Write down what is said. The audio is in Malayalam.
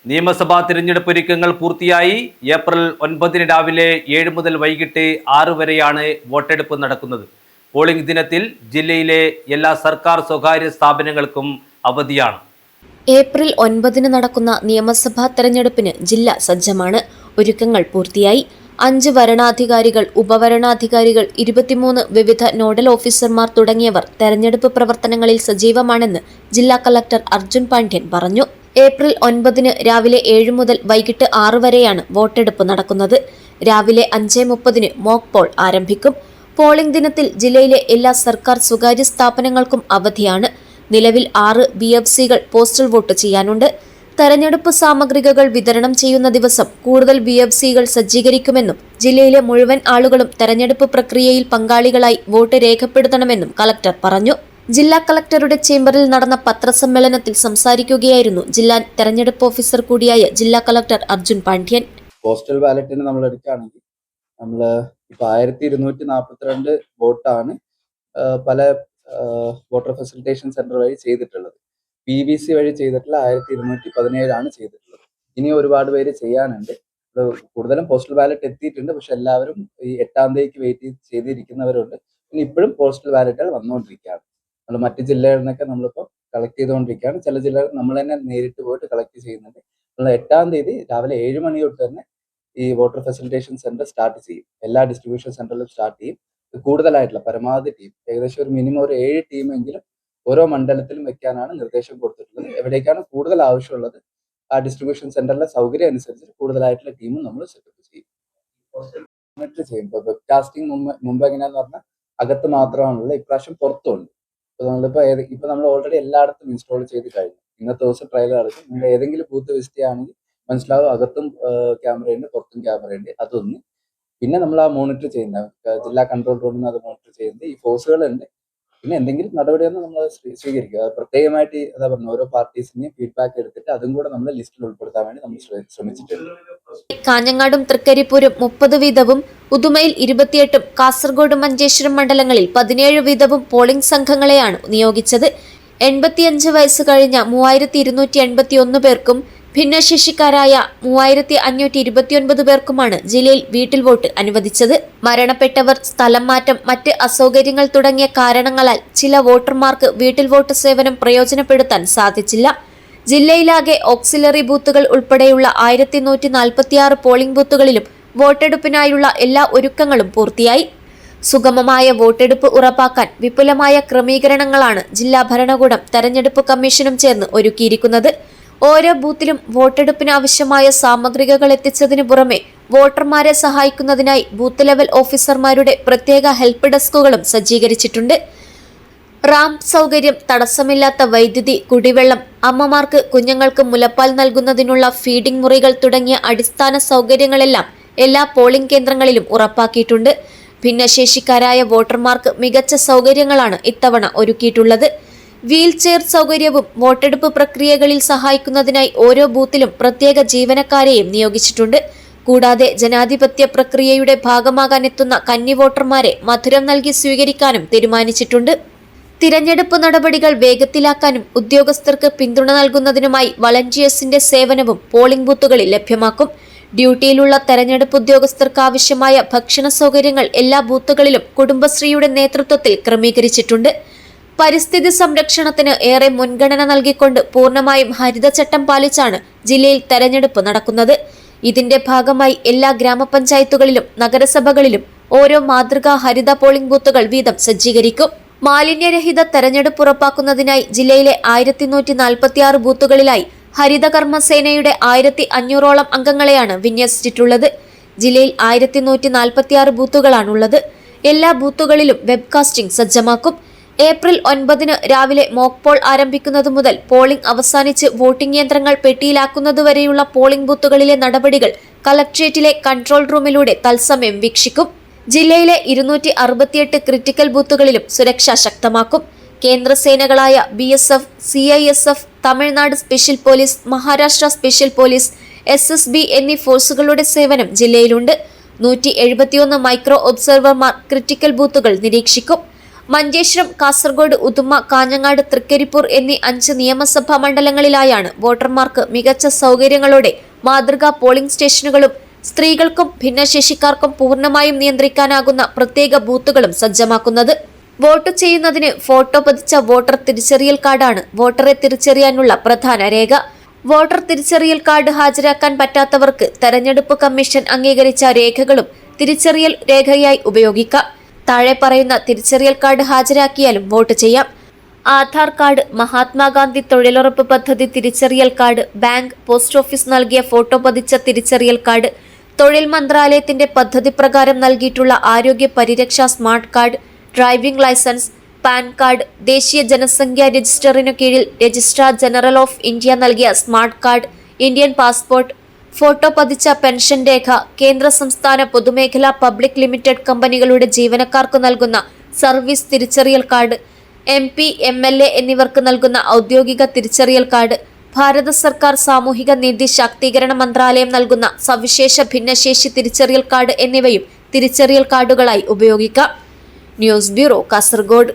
നിയമസഭാ തിരഞ്ഞെടുപ്പ് ഒരുക്കങ്ങൾ പൂർത്തിയായി. ഏപ്രിൽ 9 രാവിലെ 7 മുതൽ വൈകിട്ട് 6 വരെയാണ് വോട്ടെടുപ്പ് നടക്കുന്നത്. പോളിംഗ് ദിനത്തിൽ ജില്ലയിലെ എല്ലാ സർക്കാർ സ്വകാര്യ സ്ഥാപനങ്ങൾക്കും അവധിയാണ്. ഏപ്രിൽ 9 നടക്കുന്ന നിയമസഭാ തെരഞ്ഞെടുപ്പിന് ജില്ല സജ്ജമാണ്. ഒരുക്കങ്ങൾ പൂർത്തിയായി. 5 വരണാധികാരികൾ, ഉപവരണാധികാരികൾ, 23 വിവിധ നോഡൽ ഓഫീസർമാർ തുടങ്ങിയവർ തെരഞ്ഞെടുപ്പ് പ്രവർത്തനങ്ങളിൽ സജീവമാണെന്ന് ജില്ലാ കളക്ടർ അർജുൻ പാണ്ഡ്യൻ പറഞ്ഞു. ഏപ്രിൽ 9 രാവിലെ 7 മുതൽ വൈകിട്ട് 6 വരെയാണ് വോട്ടെടുപ്പ് നടക്കുന്നത്. രാവിലെ 5:30 മോക്ക് പോൾ ആരംഭിക്കും. പോളിംഗ് ദിനത്തിൽ ജില്ലയിലെ എല്ലാ സർക്കാർ സ്വകാര്യ സ്ഥാപനങ്ങൾക്കും അവധിയാണ്. നിലവിൽ 6 BFCകൾ പോസ്റ്റൽ വോട്ട് ചെയ്യാനുണ്ട്. തെരഞ്ഞെടുപ്പ് സാമഗ്രികൾ വിതരണം ചെയ്യുന്ന ദിവസം കൂടുതൽ BFCകൾ സജ്ജീകരിക്കുമെന്നും ജില്ലയിലെ മുഴുവൻ ആളുകളും തെരഞ്ഞെടുപ്പ് പ്രക്രിയയിൽ പങ്കാളികളായി വോട്ട് രേഖപ്പെടുത്തണമെന്നും കളക്ടർ പറഞ്ഞു. ജില്ലാ കളക്ടറുടെ ചേംബറിൽ നടന്ന പത്രസമ്മേളനത്തിൽ സംസാരിക്കുകയായിരുന്നു ജില്ലാ തെരഞ്ഞെടുപ്പ് ഓഫീസർ കൂടിയായ ജില്ലാ കളക്ടർ അർജുൻ പാണ്ഡ്യൻ. പോസ്റ്റൽ ബാലറ്റിന് നമ്മൾ എടുക്കുകയാണെങ്കിൽ നമ്മൾ ഇപ്പോൾ 1242 വോട്ടാണ് പല വോട്ടർ ഫെസിലിറ്റേഷൻ സെന്റർ വഴി ചെയ്തിട്ടുള്ളത്. PVC വഴി ചെയ്തിട്ടുള്ള 1217 ചെയ്തിട്ടുള്ളത്. ഇനി ഒരുപാട് പേര് ചെയ്യാനുണ്ട്. കൂടുതലും പോസ്റ്റൽ ബാലറ്റ് എത്തിയിട്ടുണ്ട്. പക്ഷെ എല്ലാവരും ഈ 8-ാം തീയതിക്ക് വെയിറ്റ് ചെയ്തിരിക്കുന്നവരുണ്ട്. ഇനി ഇപ്പോഴും പോസ്റ്റൽ ബാലറ്റുകൾ വന്നുകൊണ്ടിരിക്കുകയാണ്. നമ്മൾ മറ്റ് ജില്ലകളിൽ നിന്നൊക്കെ നമ്മളിപ്പോൾ കളക്ട് ചെയ്തുകൊണ്ടിരിക്കുകയാണ്. ചില ജില്ലകൾ നമ്മൾ തന്നെ നേരിട്ട് പോയിട്ട് കളക്ട് ചെയ്യുന്നുണ്ട്. നമ്മൾ 8-ാം തീയതി രാവിലെ 7 മണി തൊട്ട് തന്നെ ഈ വോട്ടർ ഫെസിലിറ്റേഷൻ സെന്റർ സ്റ്റാർട്ട് ചെയ്യും. എല്ലാ ഡിസ്ട്രിബ്യൂഷൻ സെന്ററിലും സ്റ്റാർട്ട് ചെയ്യും. കൂടുതലായിട്ടുള്ള പരമാവധി ടീം, ഏകദേശം ഒരു മിനിമം ഒരു 7 ടീമെങ്കിലും ഓരോ മണ്ഡലത്തിലും വെക്കാനാണ് നിർദ്ദേശം കൊടുത്തിട്ടുള്ളത്. എവിടേക്കാണ് കൂടുതൽ ആവശ്യമുള്ളത് ആ ഡിസ്ട്രിബ്യൂഷൻ സെന്ററിലെ സൗകര്യം അനുസരിച്ച് കൂടുതലായിട്ടുള്ള ടീമും നമ്മൾ സെറ്റപ്പ് ചെയ്യും. മോണിറ്റർ ചെയ്യും. ഇപ്പോൾ വെബ്കാസ്റ്റിംഗ് മുമ്പ് എങ്ങനെയാന്ന് പറഞ്ഞാൽ അകത്ത് മാത്രമാണുള്ളത്. ഇപ്രാവശ്യം പുറത്തുണ്ട്. ഇപ്പൊ നമ്മൾ ഓൾറെഡി എല്ലായിടത്തും ഇൻസ്റ്റാൾ ചെയ്ത് കഴിഞ്ഞു. ഇന്നത്തെ ദിവസം ട്രയൽ നടക്കും. നിങ്ങൾ ഏതെങ്കിലും ബൂത്ത് വിസിറ്റ് ചെയ്യുകയാണെങ്കിൽ മനസ്സിലാവും അകത്തും ക്യാമറയുണ്ട്, പുറത്തും ക്യാമറയുണ്ട്. അതൊന്ന്. പിന്നെ നമ്മൾ ആ മോണിറ്റർ ചെയ്യുന്ന ജില്ലാ കൺട്രോൾ റൂമിൽ നിന്ന് അത് മോണിറ്റർ ചെയ്യുന്നത് ഈ ഫോഴ്സുകളുണ്ട്. പിന്നെ എന്തെങ്കിലും നടപടിയൊന്നും നമ്മൾ സ്വീകരിക്കുക. അത് പ്രത്യേകമായിട്ട് ഓരോ പാർട്ടീസിനെയും ഫീഡ്ബാക്ക് എടുത്തിട്ട് അതും കൂടെ നമ്മൾ ലിസ്റ്റിൽ ഉൾപ്പെടുത്താൻ വേണ്ടി നമ്മൾ ശ്രമിച്ചിട്ടുണ്ട്. കാഞ്ഞങ്ങാടും തൃക്കരിപ്പൂരും 30 വീതവും, ഉദുമയിൽ 28, കാസർഗോഡ്, മഞ്ചേശ്വരം മണ്ഡലങ്ങളിൽ 17 വീതവും പോളിംഗ് സംഘങ്ങളെയാണ് നിയോഗിച്ചത്. 85 വയസ്സ് കഴിഞ്ഞ 3281 പേർക്കും ഭിന്നശേഷിക്കാരായ 3529 പേർക്കുമാണ് ജില്ലയിൽ വീട്ടിൽ വോട്ട് അനുവദിച്ചത്. മരണപ്പെട്ടവർ, സ്ഥലം മാറ്റം, മറ്റ് അസൗകര്യങ്ങൾ തുടങ്ങിയ കാരണങ്ങളാൽ ചില വോട്ടർമാർക്ക് വീട്ടിൽ വോട്ട് സേവനം പ്രയോജനപ്പെടുത്താൻ സാധിച്ചില്ല. ജില്ലയിലാകെ ഓക്സിലറി ബൂത്തുകൾ ഉൾപ്പെടെയുള്ള 1146 പോളിംഗ് ബൂത്തുകളിലും വോട്ടെടുപ്പിനായുള്ള എല്ലാ ഒരുക്കങ്ങളും പൂർത്തിയായി. സുഗമമായ വോട്ടെടുപ്പ് ഉറപ്പാക്കാൻ വിപുലമായ ക്രമീകരണങ്ങളാണ് ജില്ലാ ഭരണകൂടം തെരഞ്ഞെടുപ്പ് കമ്മീഷനും ചേർന്ന് ഒരുക്കിയിരിക്കുന്നത്. ഓരോ ബൂത്തിലും വോട്ടെടുപ്പിനാവശ്യമായ സാമഗ്രികൾ എത്തിച്ചതിനു പുറമെ വോട്ടർമാരെ സഹായിക്കുന്നതിനായി ബൂത്ത് ലെവൽ ഓഫീസർമാരുടെ പ്രത്യേക ഹെൽപ്പ് ഡെസ്കുകളും സജ്ജീകരിച്ചിട്ടുണ്ട്. റാമ്പ് സൗകര്യം, തടസ്സമില്ലാത്ത വൈദ്യുതി, കുടിവെള്ളം, അമ്മമാർക്ക് കുഞ്ഞുങ്ങൾക്ക് മുലപ്പാൽ നൽകുന്നതിനുള്ള ഫീഡിംഗ് മുറികൾ തുടങ്ങിയ അടിസ്ഥാന സൗകര്യങ്ങളെല്ലാം എല്ലാ പോളിംഗ് കേന്ദ്രങ്ങളിലും ഉറപ്പാക്കിയിട്ടുണ്ട്. ഭിന്നശേഷിക്കാരായ വോട്ടർമാർക്ക് മികച്ച സൗകര്യങ്ങളാണ് ഇത്തവണ ഒരുക്കിയിട്ടുള്ളത്. വീൽ ചെയർ സൗകര്യവും വോട്ടെടുപ്പ് പ്രക്രിയകളിൽ സഹായിക്കുന്നതിനായി ഓരോ ബൂത്തിലും പ്രത്യേക ജീവനക്കാരെയും നിയോഗിച്ചിട്ടുണ്ട്. കൂടാതെ ജനാധിപത്യ പ്രക്രിയയുടെ ഭാഗമാകാൻ എത്തുന്ന കന്നി വോട്ടർമാരെ മധുരം നൽകി സ്വീകരിക്കാനും തീരുമാനിച്ചിട്ടുണ്ട്. തിരഞ്ഞെടുപ്പ് നടപടികൾ വേഗത്തിലാക്കാനും ഉദ്യോഗസ്ഥർക്ക് പിന്തുണ നൽകുന്നതിനുമായി വളണ്ടിയേഴ്സിന്റെ സേവനവും പോളിംഗ് ബൂത്തുകളിൽ ലഭ്യമാക്കും. ഡ്യൂട്ടിയിലുള്ള തെരഞ്ഞെടുപ്പ് ഉദ്യോഗസ്ഥർക്ക് ആവശ്യമായ ഭക്ഷണ സൗകര്യങ്ങൾ എല്ലാ ബൂത്തുകളിലും കുടുംബശ്രീയുടെ നേതൃത്വത്തിൽ ക്രമീകരിച്ചിട്ടുണ്ട്. പരിസ്ഥിതി സംരക്ഷണത്തിന് ഏറെ മുൻഗണന നൽകിക്കൊണ്ട് പൂർണ്ണമായും ഹരിതചട്ടം പാലിച്ചാണ് ജില്ലയിൽ തെരഞ്ഞെടുപ്പ് നടക്കുന്നത്. ഇതിന്റെ ഭാഗമായി എല്ലാ ഗ്രാമപഞ്ചായത്തുകളിലും നഗരസഭകളിലും ഓരോ മാതൃകാ ഹരിത പോളിംഗ് ബൂത്തുകൾ വീതം സജ്ജീകരിക്കും. മാലിന്യരഹിത തെരഞ്ഞെടുപ്പ് ഉറപ്പാക്കുന്നതിനായി ജില്ലയിലെ 1146 ബൂത്തുകളിലായി ഹരിതകർമ്മസേനയുടെ 1500ഓളം അംഗങ്ങളെയാണ് വിന്യസിച്ചിട്ടുള്ളത്. ജില്ലയിൽ 1146 ബൂത്തുകളാണുള്ളത്. എല്ലാ ബൂത്തുകളിലും വെബ്കാസ്റ്റിംഗ് സജ്ജമാക്കും. ഏപ്രിൽ 9 രാവിലെ മോക്ക് പോൾ ആരംഭിക്കുന്നതു മുതൽ പോളിംഗ് അവസാനിച്ച് വോട്ടിംഗ് യന്ത്രങ്ങൾ പെട്ടിയിലാക്കുന്നതുവരെയുള്ള പോളിംഗ് ബൂത്തുകളിലെ നടപടികൾ കളക്ട്രേറ്റിലെ കൺട്രോൾ റൂമിലൂടെ തത്സമയം വീക്ഷിക്കും. ജില്ലയിലെ 268 ക്രിട്ടിക്കൽ ബൂത്തുകളിലും സുരക്ഷ ശക്തമാക്കും. കേന്ദ്രസേനകളായ BSF, CISF, Tamil Nadu special police, Maharashtra special police, SSB എന്നീ ഫോഴ്സുകളുടെ സേവനം ജില്ലയിലുണ്ട്. 171 മൈക്രോ ഒബ്സർവർമാർ ക്രിട്ടിക്കൽ ബൂത്തുകൾ നിരീക്ഷിക്കും. മഞ്ചേശ്വരം, കാസർഗോഡ്, ഉദുമ, കാഞ്ഞങ്ങാട്, തൃക്കരിപ്പൂർ എന്നീ 5 നിയമസഭാ മണ്ഡലങ്ങളിലായാണ് വോട്ടർമാർക്ക് മികച്ച സൗകര്യങ്ങളോടെ മാതൃകാ പോളിംഗ് സ്റ്റേഷനുകളും സ്ത്രീകൾക്കും ഭിന്നശേഷിക്കാർക്കും പൂർണ്ണമായും നിയന്ത്രിക്കാനാകുന്ന പ്രത്യേക ബൂത്തുകളും സജ്ജമാക്കുന്നത്. വോട്ട് ചെയ്യുന്നതിന് ഫോട്ടോ പതിച്ച വോട്ടർ തിരിച്ചറിയൽ കാർഡാണ് വോട്ടറെ തിരിച്ചറിയാനുള്ള പ്രധാന രേഖ. വോട്ടർ തിരിച്ചറിയൽ കാർഡ് ഹാജരാക്കാൻ പറ്റാത്തവർക്ക് തെരഞ്ഞെടുപ്പ് കമ്മീഷൻ അംഗീകരിച്ച രേഖകളും തിരിച്ചറിയൽ രേഖയായി ഉപയോഗിക്കാം. താഴെ പറയുന്ന തിരിച്ചറിയൽ കാർഡ് ഹാജരാക്കിയാലും വോട്ട് ചെയ്യാം. ആധാർ കാർഡ്, മഹാത്മാഗാന്ധി തൊഴിലുറപ്പ് പദ്ധതി തിരിച്ചറിയൽ കാർഡ്, ബാങ്ക്, പോസ്റ്റ് ഓഫീസ് നൽകിയ ഫോട്ടോ പതിച്ച തിരിച്ചറിയൽ കാർഡ്, തൊഴിൽ മന്ത്രാലയത്തിന്റെ പദ്ധതി പ്രകാരം നൽകിയിട്ടുള്ള ആരോഗ്യ പരിരക്ഷാ smart card, driving licence, PAN card, ദേശീയ ജനസംഖ്യാ രജിസ്റ്ററിനു കീഴിൽ രജിസ്ട്രാർ ജനറൽ ഓഫ് ഇന്ത്യ നൽകിയ smart card, Indian passport, photo പതിച്ച പെൻഷൻ രേഖ, കേന്ദ്ര സംസ്ഥാന പൊതുമേഖലാ പബ്ലിക് ലിമിറ്റഡ് കമ്പനികളുടെ ജീവനക്കാർക്ക് നൽകുന്ന സർവീസ് തിരിച്ചറിയൽ കാർഡ്, MP, MLA എന്നിവർക്ക് നൽകുന്ന ഔദ്യോഗിക തിരിച്ചറിയൽ കാർഡ്, ഭാരത സർക്കാർ സാമൂഹിക നീതി ശാക്തീകരണ മന്ത്രാലയം നൽകുന്ന സവിശേഷ ഭിന്നശേഷി തിരിച്ചറിയൽ കാർഡ് എന്നിവയും തിരിച്ചറിയൽ കാർഡുകളായി ഉപയോഗിക്കാം. News bureau, Kasaragod.